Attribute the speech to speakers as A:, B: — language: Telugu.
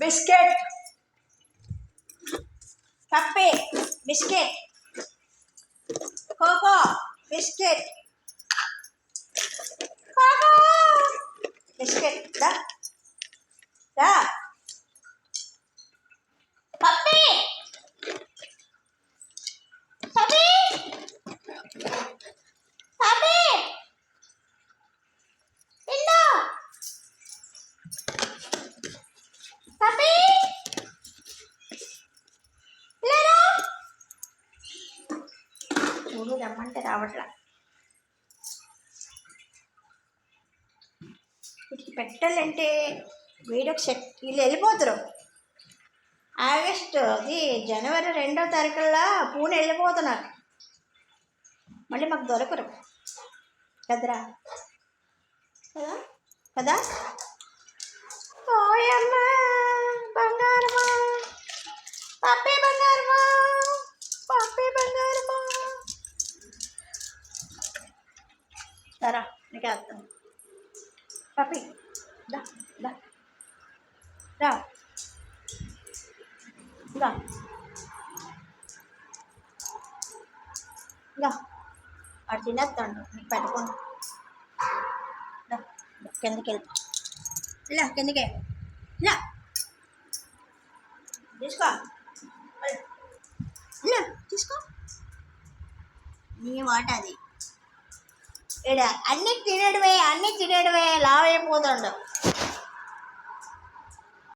A: biscuit puppy biscuit coco biscuit coco biscuit దా దా పప్పి పప్పి పప్పి ఇల్లు పప్పి లేరా చూడు రమ్మంటే రావట్లా వీటికి పెట్టాలంటే వీడికి సెట్ వీళ్ళు వెళ్ళిపోతారు ఆగస్టు అది జనవరి 2వ తారీఖుల్లో పూణె వెళ్ళిపోతున్నారు మళ్ళీ మాకు దొరకరు కదరా కదా కదా ఓయమ్మ బంగారమా పప్పి బంగారమా పప్పి బంగారమా సరా నీకు అర్థం పప్పి దా దా రా దా దా అటు తినేస్తాడు నీకు పెట్టుకోండి కిందకి వెళ్తా ఇలా కిందకే ఇలా తీసుకో ఇలా తీసుకో నీ మాట అది ఇక్కడ అన్నీ తినడమే లావ్ అయిపోతుండవు